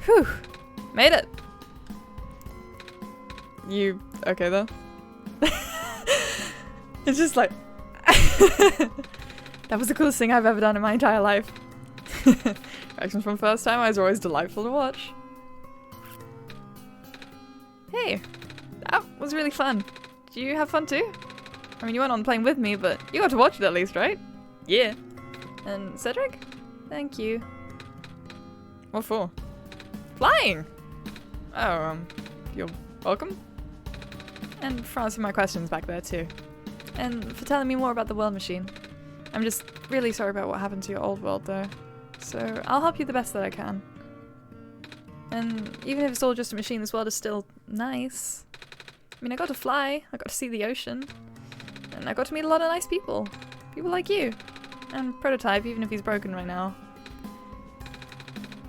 Whew. Made it. You okay though? It's just like that was the coolest thing I've ever done in my entire life. Reactions from first time eyes are always delightful to watch. Hey, that was really fun. Did you have fun too? I mean, you weren't on the plane with me, but you got to watch it at least, right? Yeah. And Cedric? Thank you. What for? Flying! Oh, you're welcome? And for answering my questions back there too. And for telling me more about the world machine. I'm just really sorry about what happened to your old world though. So I'll help you the best that I can. And even if it's all just a machine, this world is still nice. I mean, I got to fly, I got to see the ocean, and I got to meet a lot of nice people. People like you. And Prototype, even if he's broken right now.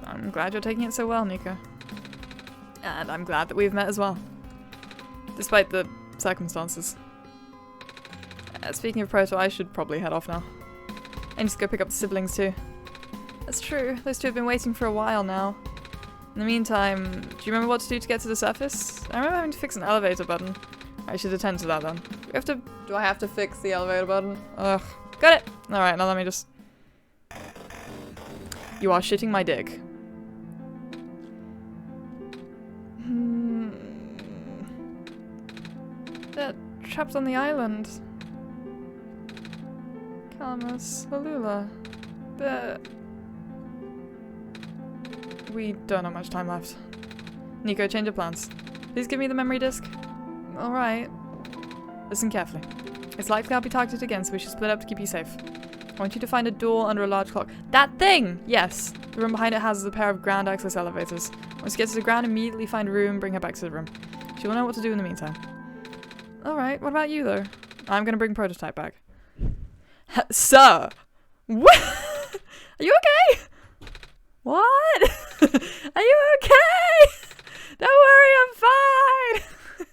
I'm glad you're taking it so well, Nico. And I'm glad that we've met as well. Despite the circumstances. Speaking of Proto, I should probably head off now. I need to go pick up the siblings too. That's true, those two have been waiting for a while now. In the meantime, do you remember what to do to get to the surface? I remember having to fix an elevator button. I should attend to that then. Do I have to fix the elevator button? Ugh. Got it! Alright, now let me just... You are shitting my dick. They're trapped on the island. Calamus, Halula. We don't have much time left. Nico, change of plans. Please give me the memory disk. Alright. Listen carefully. It's likely I'll be targeted again, so we should split up to keep you safe. I want you to find a door under a large clock. That thing! Yes! The room behind it has a pair of ground access elevators. Once you get to the ground, immediately find a room, bring her back to the room. She will know what to do in the meantime. Alright, what about you though? I'm gonna bring Prototype back. Sir! What? Are you okay? What? Are you okay? Don't worry, I'm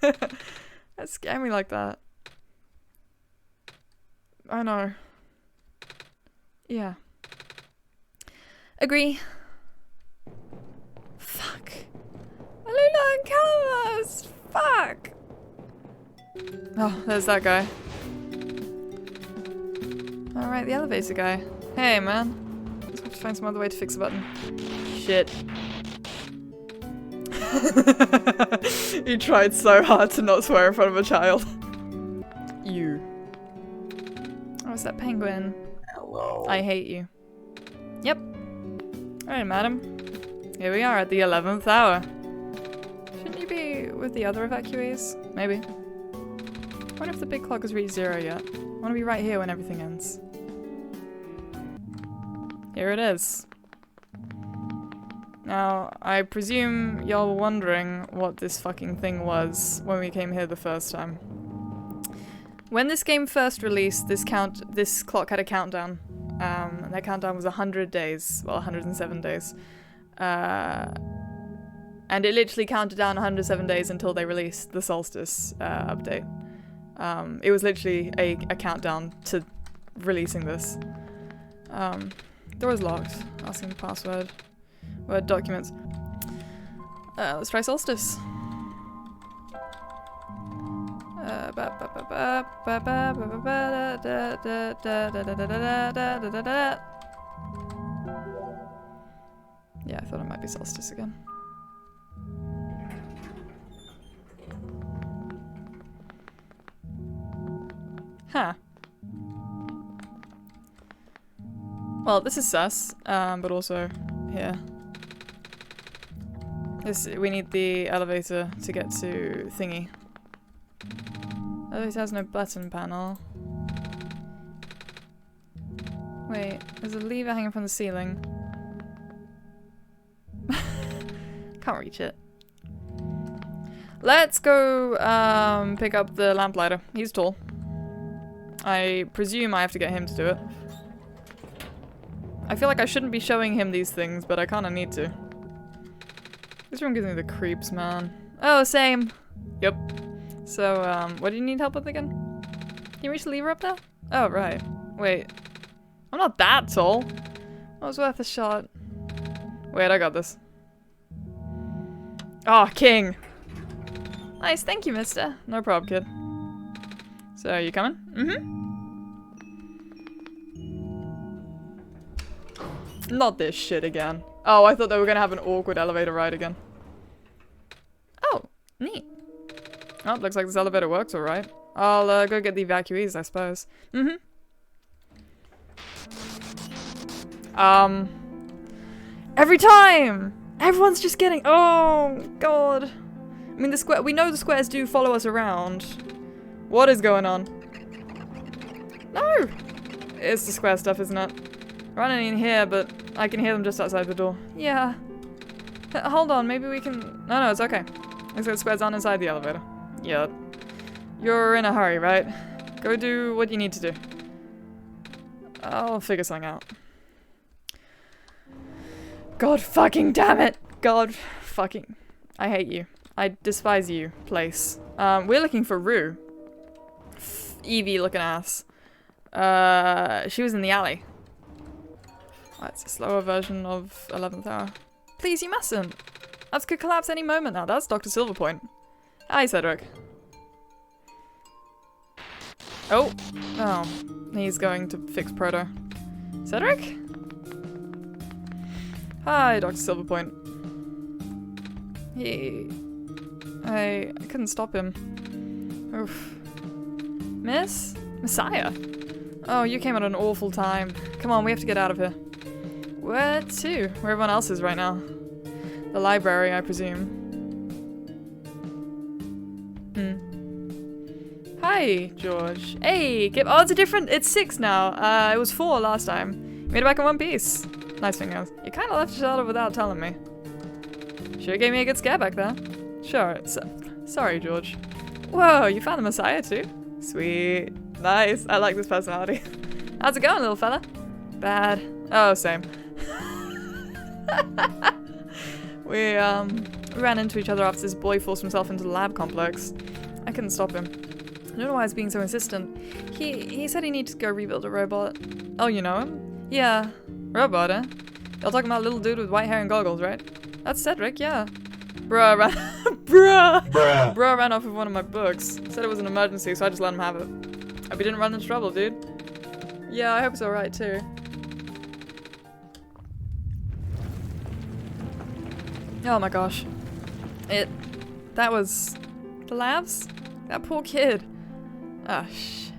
fine! That scared me like that. I know. Yeah. Agree. Fuck. Alula and Calamus! Fuck! Oh, there's that guy. Alright, the elevator guy. Hey, man. Let's have to find some other way to fix the button. Shit. He tried so hard to not swear in front of a child. You. Oh, it's that penguin. Hello. I hate you. Yep. Alright, madam. Here we are at the 11th hour. Shouldn't you be with the other evacuees? Maybe. I wonder if the big clock has reached 0 yet. I want to be right here when everything ends. Here it is. Now, I presume y'all were wondering what this fucking thing was when we came here the first time. When this game first released, this clock had a countdown. And that countdown was 100 days. Well, 107 days. And it literally counted down 107 days until they released the Solstice update. It was literally a countdown to releasing this. Door is locked. Asking the password. Word documents. Let's try Solstice. Yeah, I thought it might be Solstice again. Huh. Well, this is sus, but also here. We need the elevator to get to thingy. Elevator has no button panel. Wait, there's a lever hanging from the ceiling. Can't reach it. Let's go pick up the lamplighter. He's tall. I presume I have to get him to do it. I feel like I shouldn't be showing him these things, but I kinda need to. This room gives me the creeps, man. Oh, same. Yep. So, what do you need help with again? Can you reach the lever up there? Oh, right. Wait. I'm not that tall. That was worth a shot. Wait, I got this. Oh, king. Nice, thank you, mister. No problem, kid. So, you coming? Mm-hmm. Not this shit again. Oh, I thought they were gonna have an awkward elevator ride again. Oh, neat. Oh, looks like this elevator works alright. I'll go get the evacuees, I suppose. Mm-hmm. Every time! Everyone's just getting— oh, God. I mean, we know the squares do follow us around. What is going on? No! It's the square stuff, isn't it? Running in here, but I can hear them just outside the door. Yeah. Hold on, maybe we can— no, it's okay. Looks like the squares aren't inside the elevator. Yeah. You're in a hurry, right? Go do what you need to do. I'll figure something out. God fucking damn it! God fucking— I hate you. I despise you, place. We're looking for Rue. Evie looking ass. She was in the alley. That's a slower version of 11th hour. Please, you mustn't. That could collapse any moment now. That's Dr. Silverpoint. Hi, Cedric. Oh. Oh. He's going to fix Proto. Cedric? Hi, Dr. Silverpoint. I couldn't stop him. Oof. Miss? Messiah? Oh, you came at an awful time. Come on, we have to get out of here. Where to? Where everyone else is right now. The library, I presume. Hi, George. Hey, oh, it's a different— it's 6 now. It was 4 last time. You made it back in one piece. Nice fingers. You kind of left Charlotte without telling me. Sure gave me a good scare back there. Sure. Sorry, George. Whoa, you found the Messiah too? Sweet. Nice. I like this personality. How's it going, little fella? Bad. Oh, same. We ran into each other after this boy forced himself into the lab complex. I couldn't stop him. I don't know why he's being so insistent. He said he needed to go rebuild a robot. Oh, you know him? Yeah. Robot, eh? Y'all talking about a little dude with white hair and goggles, right? That's Cedric, yeah. Bruh ran Bruh ran off with one of my books. Said it was an emergency, so I just let him have it. Hope he didn't run into trouble, dude. Yeah, I hope it's alright too. Oh my gosh. That was the labs? That poor kid. Ah, shit.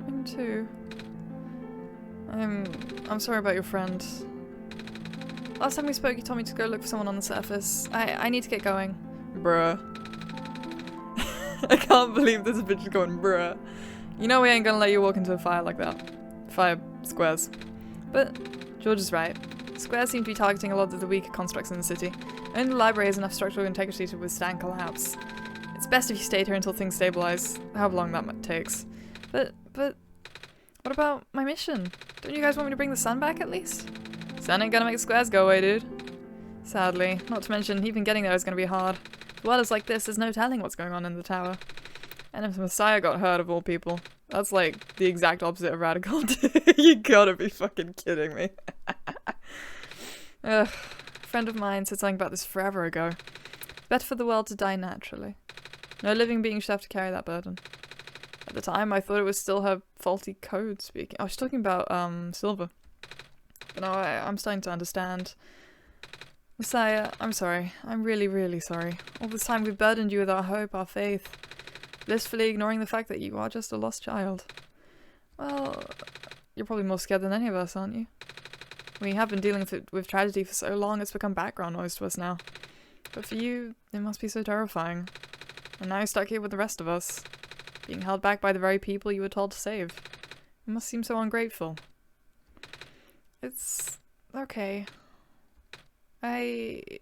Me too. I'm sorry about your friend. Last time we spoke, you told me to go look for someone on the surface. I need to get going. Bruh. I can't believe this bitch is going bruh. You know we ain't gonna let you walk into a fire like that. Fire squares. But George is right. Squares seem to be targeting a lot of the weaker constructs in the city. Only the library has enough structural integrity to withstand collapse. It's best if you stayed here until things stabilize, however long that takes. But what about my mission? Don't you guys want me to bring the sun back at least? Sun ain't gonna make the squares go away, dude. Sadly. Not to mention, even getting there is gonna be hard. If the world is like this, there's no telling what's going on in the tower. And if the Messiah got hurt of all people, that's like the exact opposite of radical. You gotta be fucking kidding me. Ugh. A friend of mine said something about this forever ago. It's better for the world to die naturally. No living being should have to carry that burden. At the time, I thought it was still her faulty code speaking. I was talking about, Silver. But now I'm starting to understand. Messiah, I'm sorry. I'm really, really sorry. All this time we've burdened you with our hope, our faith. Blissfully ignoring the fact that you are just a lost child. Well, you're probably more scared than any of us, aren't you? We have been dealing with tragedy for so long, it's become background noise to us now. But for you, it must be so terrifying. And now you're stuck here with the rest of us, being held back by the very people you were told to save. It must seem so ungrateful. It's okay. This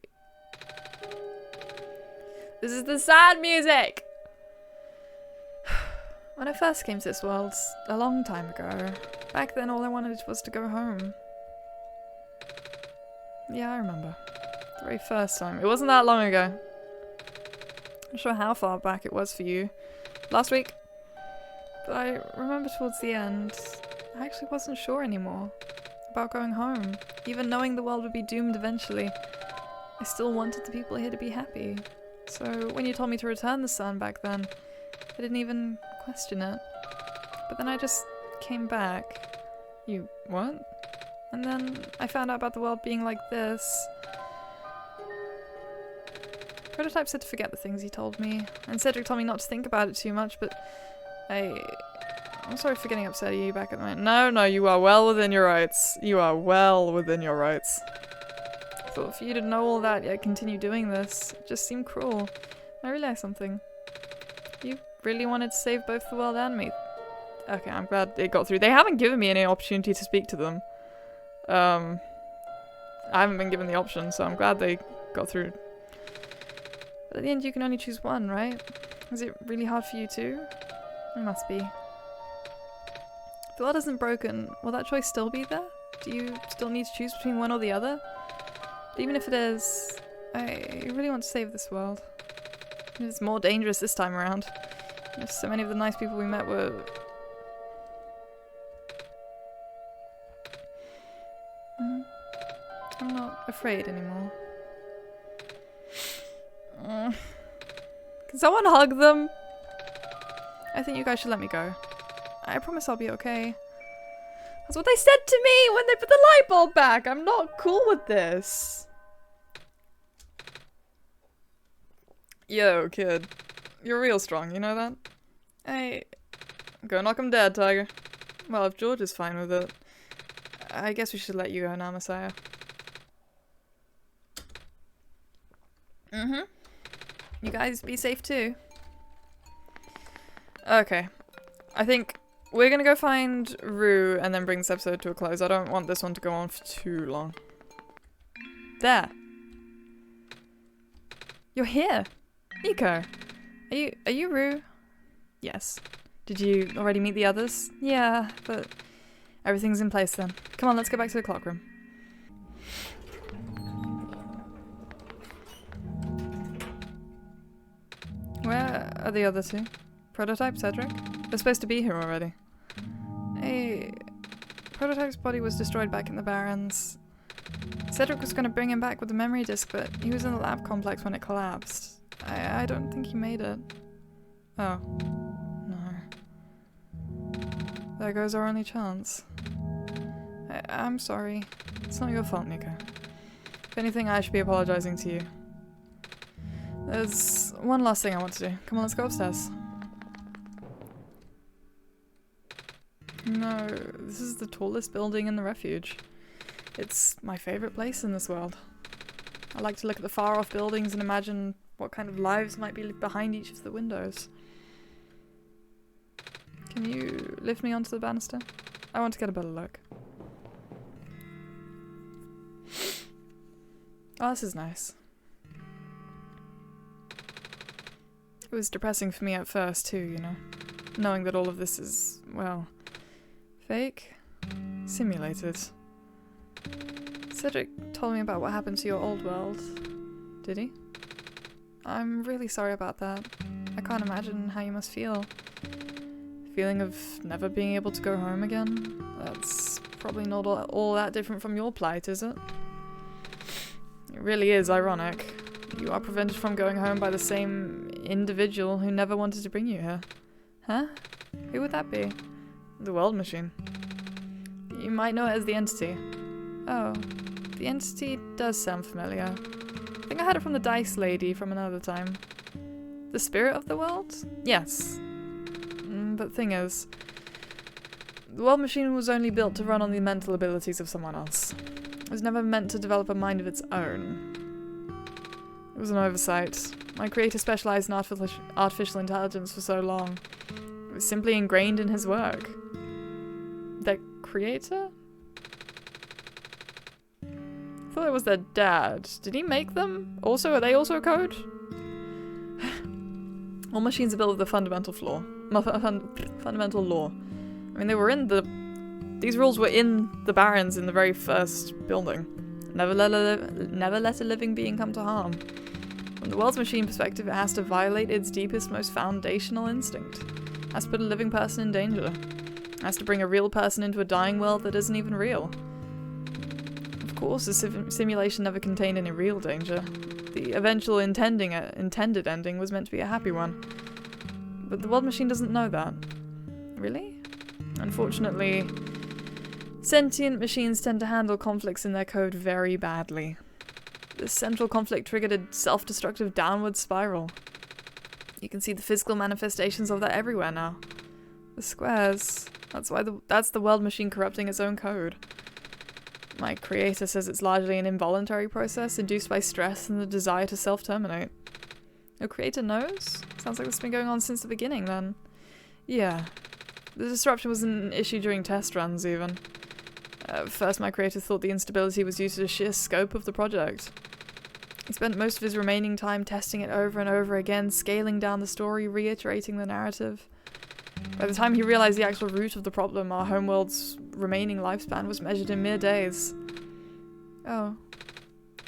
is the sad music! When I first came to this world, a long time ago, back then all I wanted was to go home. Yeah, I remember. The very first time. It wasn't that long ago. I'm not sure how far back it was for you. Last week. But I remember towards the end, I actually wasn't sure anymore about going home. Even knowing the world would be doomed eventually. I still wanted the people here to be happy. So when you told me to return the sun back then, I didn't even question it. But then I just came back. You what? And then I found out about the world being like this. Prototype said to forget the things he told me, and Cedric told me not to think about it too much, but I'm sorry for getting upset at you back at the moment. No, you are well within your rights. You are well within your rights. I thought for you to know all that, yet continue doing this, it just seemed cruel. I realized something. You really wanted to save both the world and me. Okay, I'm glad it got through. They haven't given me any opportunity to speak to them. I haven't been given the option, so I'm glad they got through. But at the end, you can only choose one, right? Is it really hard for you too? It must be. If the world isn't broken, will that choice still be there? Do you still need to choose between one or the other? But even if it is, I really want to save this world. It's more dangerous this time around. So many of the nice people we met were... I'm not afraid anymore. Can someone hug them? I think you guys should let me go. I promise I'll be okay. That's what they said to me when they put the light bulb back. I'm not cool with this. Yo, kid. You're real strong, you know that? Hey, go knock him dead, Tiger. Well, if George is fine with it, I guess we should let you go now, Messiah. You guys be safe too. Okay. I think we're gonna go find Rue and then bring this episode to a close. I don't want this one to go on for too long. There. You're here. Nico. Are you Rue? Yes. Did you already meet the others? Yeah, but everything's in place then. Come on, let's go back to the clock room. Where are the other two? Prototype, Cedric? They're supposed to be here already. Hey, Prototype's body was destroyed back in the Barrens. Cedric was going to bring him back with the memory disk, but he was in the lab complex when it collapsed. I don't think he made it. Oh. No. There goes our only chance. I'm sorry. It's not your fault, Nico. If anything, I should be apologizing to you. There's one last thing I want to do. Come on, let's go upstairs. No, this is the tallest building in the refuge. It's my favorite place in this world. I like to look at the far-off buildings and imagine what kind of lives might be behind each of the windows. Can you lift me onto the banister? I want to get a better look. Oh, this is nice. It was depressing for me at first too, you know. Knowing that all of this is, well, fake? Simulated. Cedric told me about what happened to your old world. Did he? I'm really sorry about that. I can't imagine how you must feel. Feeling of never being able to go home again? That's probably not all that different from your plight, is it? It really is ironic. You are prevented from going home by the same individual who never wanted to bring you here. Huh? Who would that be? The World Machine. You might know it as the Entity. Oh, the Entity does sound familiar. I think I had it from the Dice Lady from another time. The spirit of the world? Yes. But thing is, the World Machine was only built to run on the mental abilities of someone else. It was never meant to develop a mind of its own. It was an oversight. My creator specialized in artificial intelligence for so long. It was simply ingrained in his work. Their creator? I thought it was their dad. Did he make them? Also, are they also code? All machines are built with a fundamental flaw. Fundamental law. I mean, they were in the... These rules were in the Barrens in the very first building. Never let a living being come to harm. From the world's machine perspective, it has to violate its deepest, most foundational instinct. It has to put a living person in danger. It has to bring a real person into a dying world that isn't even real. Of Of course, the simulation never contained any real danger. The eventual intended ending was meant to be a happy one. But the world machine doesn't know that. Really? Unfortunately, sentient machines tend to handle conflicts in their code very badly. This central conflict triggered a self-destructive downward spiral. You can see the physical manifestations of that everywhere now. The squares. That's the world machine corrupting its own code. My creator says it's largely an involuntary process induced by stress and the desire to self-terminate. Your creator knows? Sounds like this has been going on since the beginning then. Yeah. The disruption was an issue during test runs even. First my creator thought the instability was due to the sheer scope of the project. He spent most of his remaining time testing it over and over again, scaling down the story, reiterating the narrative. By the time he realized the actual root of the problem, our homeworld's remaining lifespan was measured in mere days. Oh.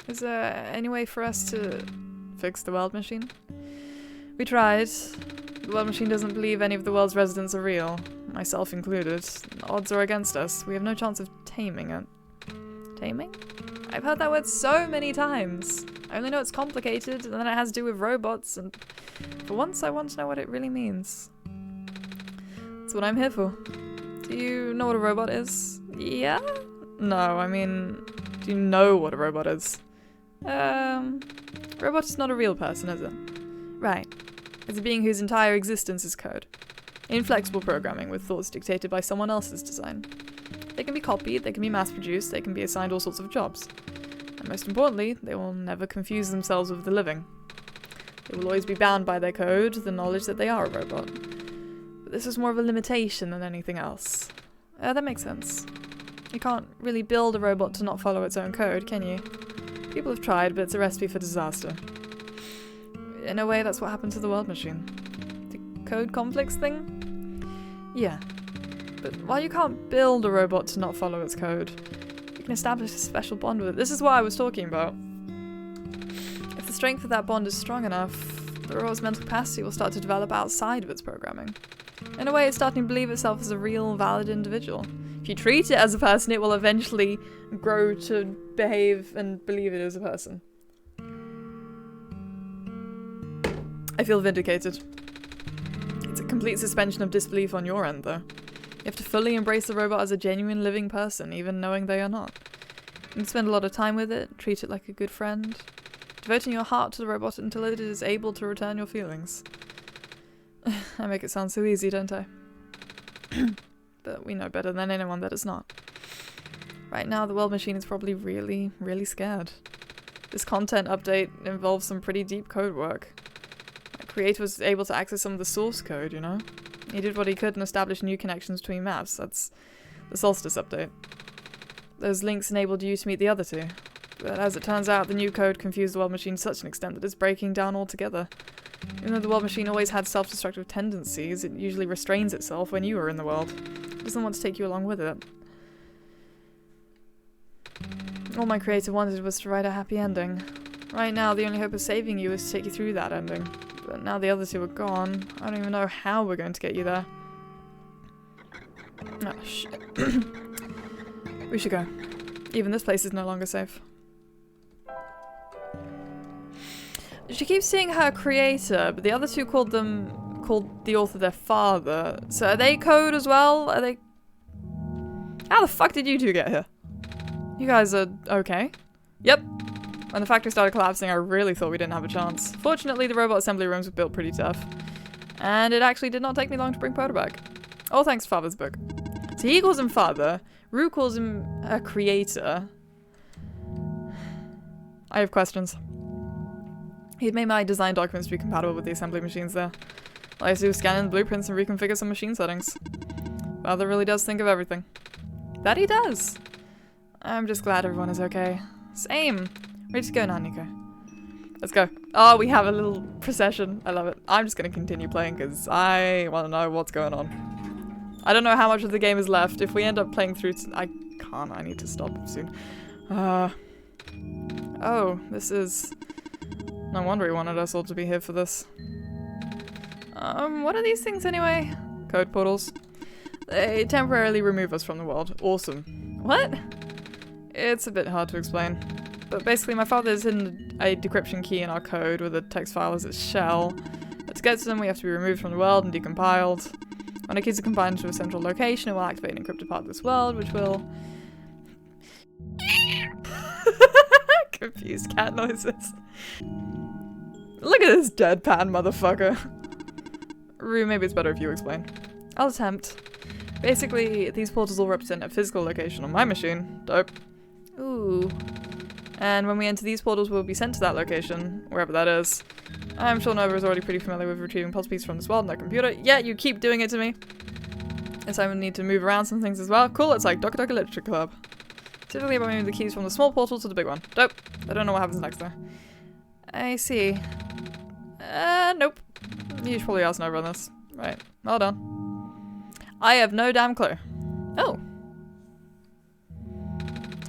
Is there any way for us to fix the world machine? We tried. The world machine doesn't believe any of the world's residents are real, myself included. The odds are against us. We have no chance of taming it. Taming? I've heard that word so many times. I only know it's complicated, and then it has to do with robots, and for once I want to know what it really means. That's what I'm here for. Do you know what a robot is? Yeah? No, I mean, do you know what a robot is? Robot is not a real person, is it? Right. It's a being whose entire existence is code. Inflexible programming with thoughts dictated by someone else's design. They can be copied, they can be mass-produced, they can be assigned all sorts of jobs. And most importantly, they will never confuse themselves with the living. They will always be bound by their code, the knowledge that they are a robot. But this is more of a limitation than anything else. That makes sense. You can't really build a robot to not follow its own code, can you? People have tried, but it's a recipe for disaster. In a way, that's what happened to the world machine. The code conflicts thing? Yeah. But while you can't build a robot to not follow its code, you can establish a special bond with it. This is what I was talking about. If the strength of that bond is strong enough, the robot's mental capacity will start to develop outside of its programming. In a way, it's starting to believe itself as a real, valid individual. If you treat it as a person, it will eventually grow to behave and believe it is a person. I feel vindicated. It's a complete suspension of disbelief on your end, though. You have to fully embrace the robot as a genuine living person, even knowing they are not. You can spend a lot of time with it, treat it like a good friend, devoting your heart to the robot until it is able to return your feelings. I make it sound so easy, don't I? But we know better than anyone that it's not. Right now, the world machine is probably really, really scared. This content update involves some pretty deep code work. My creator was able to access some of the source code, you know? He did what he could and established new connections between maps. That's the Solstice update. Those links enabled you to meet the other two. But as it turns out, the new code confused the world machine to such an extent that it's breaking down altogether. Even though the world machine always had self-destructive tendencies, it usually restrains itself when you are in the world. It doesn't want to take you along with it. All my creator wanted was to write a happy ending. Right now, the only hope of saving you is to take you through that ending. But now the other two are gone, I don't even know how we're going to get you there. Oh, shit. We should go. Even this place is no longer safe. She keeps seeing her creator, but the other two called the author their father. So are they code as well? Are they... How the fuck did you two get here? You guys are okay? Yep. When the factory started collapsing, I really thought we didn't have a chance. Fortunately, the robot assembly rooms were built pretty tough. And it actually did not take me long to bring Poda back. All thanks to Father's book. So he calls him father. Rue calls him a creator. I have questions. He'd made my design documents to be compatible with the assembly machines there. All I have to do is scan in the blueprints and reconfigure some machine settings. Father really does think of everything. That he does. I'm just glad everyone is okay. Same. Ready to go now, Nico. Let's go. Oh, we have a little procession. I love it. I'm just going to continue playing because I want to know what's going on. I don't know how much of the game is left. If we end up playing through... I can't. I need to stop soon. Oh, this is... No wonder he wanted us all to be here for this. What are these things anyway? Code portals. They temporarily remove us from the world. Awesome. What? It's a bit hard to explain. But basically my father is hidden a decryption key in our code with a text file as its shell. To get to them, we have to be removed from the world and decompiled. When the keys are combined into a central location, it will activate an encrypted part of this world, which will... Confused cat noises. Look at this deadpan motherfucker. Rue, maybe it's better if you explain. I'll attempt. Basically, these portals all represent a physical location on my machine. Dope. Ooh. And when we enter these portals, we'll be sent to that location, wherever that is. I'm sure Nova is already pretty familiar with retrieving puzzle pieces from this world on their computer. Yeah, you keep doing it to me. And so I would need to move around some things as well. Cool, it's like Doka Doka Literature Club. Typically about moving the keys from the small portal to the big one. Dope. I don't know what happens next though. I see. Nope. You should probably ask Nova on this. Right, well done. I have no damn clue. Oh.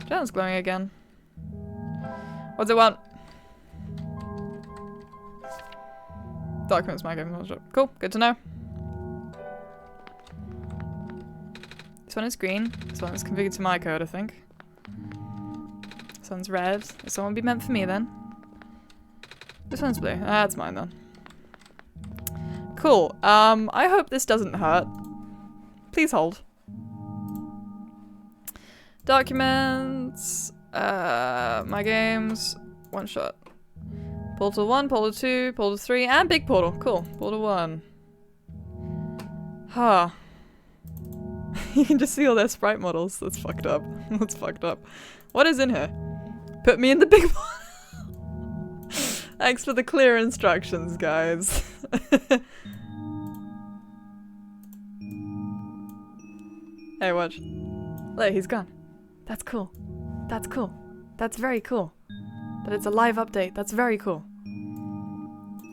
John's glowing again. What's it want? Documents, my game. Cool, good to know. This one is green. This one is configured to my code, I think. This one's red. This one would be meant for me then. This one's blue. That's mine then. Cool. I hope this doesn't hurt. Please hold. Documents. My games. One shot. Portal 1, Portal 2, Portal 3, and big portal. Cool. Portal 1. Huh. You can just see all their sprite models. That's fucked up. That's fucked up. What is in here? Put me in the big one. Thanks for the clear instructions, guys. Hey, watch. Look, he's gone. That's cool. That's cool. That's very cool. But it's a live update. That's very cool.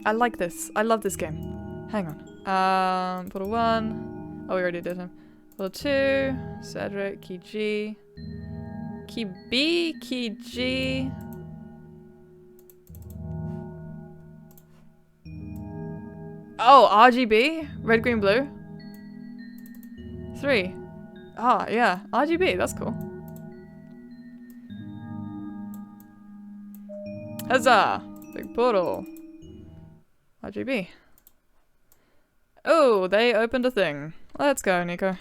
I like this. I love this game. Hang on. Portal 1. Oh, we already did him. Portal 2. Cedric. Key G. Key B. Key G. Oh, RGB? Red, green, blue? 3. Ah, yeah. RGB. That's cool. Huzzah! Big portal. RGB. Oh, they opened a thing. Let's go, Nico.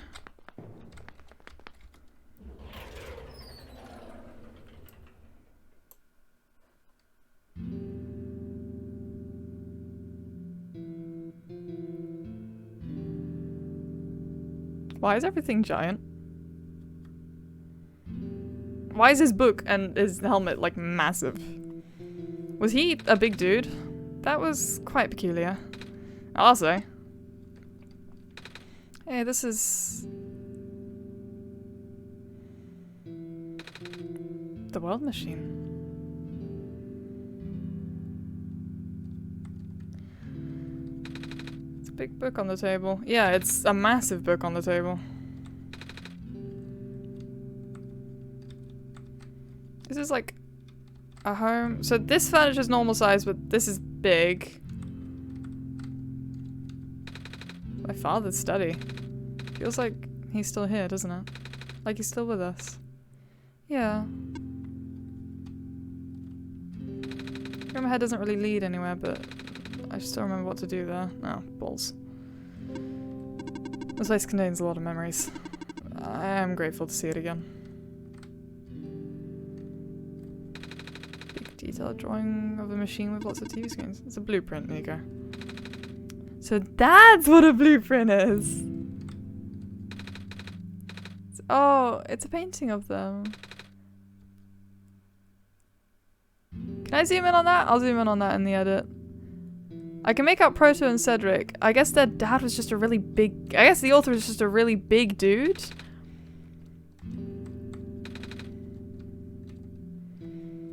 Why is everything giant? Why is his book and his helmet, like, massive? Was he a big dude? That was quite peculiar. I'll say. Hey, this is... the world machine. It's a big book on the table. Yeah, it's a massive book on the table. This is like a home. So this furniture is normal size, but this is big. My father's study. Feels like he's still here, doesn't it? Like he's still with us. Yeah. My head doesn't really lead anywhere, but I still remember what to do there. Oh, balls. This place contains a lot of memories. I am grateful to see it again. Big detailed drawing of a machine with lots of TV screens. It's a blueprint, Nico. So that's what a blueprint is! Oh, it's a painting of them. Can I zoom in on that? I'll zoom in on that in the edit. I can make out Proto and Cedric. I guess their dad was just a really big... I guess the author is just a really big dude.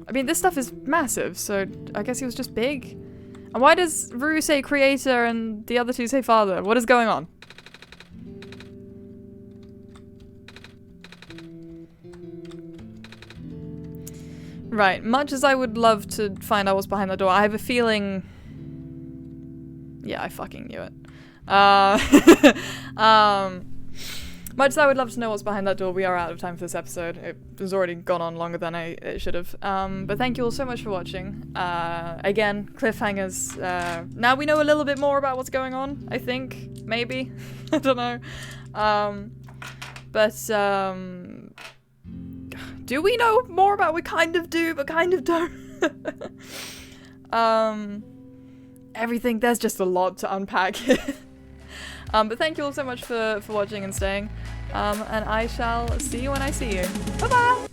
I mean, this stuff is massive, so I guess he was just big. And why does Rue say creator and the other two say father? What is going on? Right, much as I would love to find out what's behind the door, I have a feeling... Yeah, I fucking knew it. Much as I would love to know what's behind that door, we are out of time for this episode. It has already gone on longer than it should have. But thank you all so much for watching. Again, cliffhangers. Now we know a little bit more about what's going on, I think. Maybe. I don't know. Do we know more about? We kind of do, but kind of don't. Everything, there's just a lot to unpack here. But thank you all so much for watching and staying. And I shall see you when I see you. Bye-bye!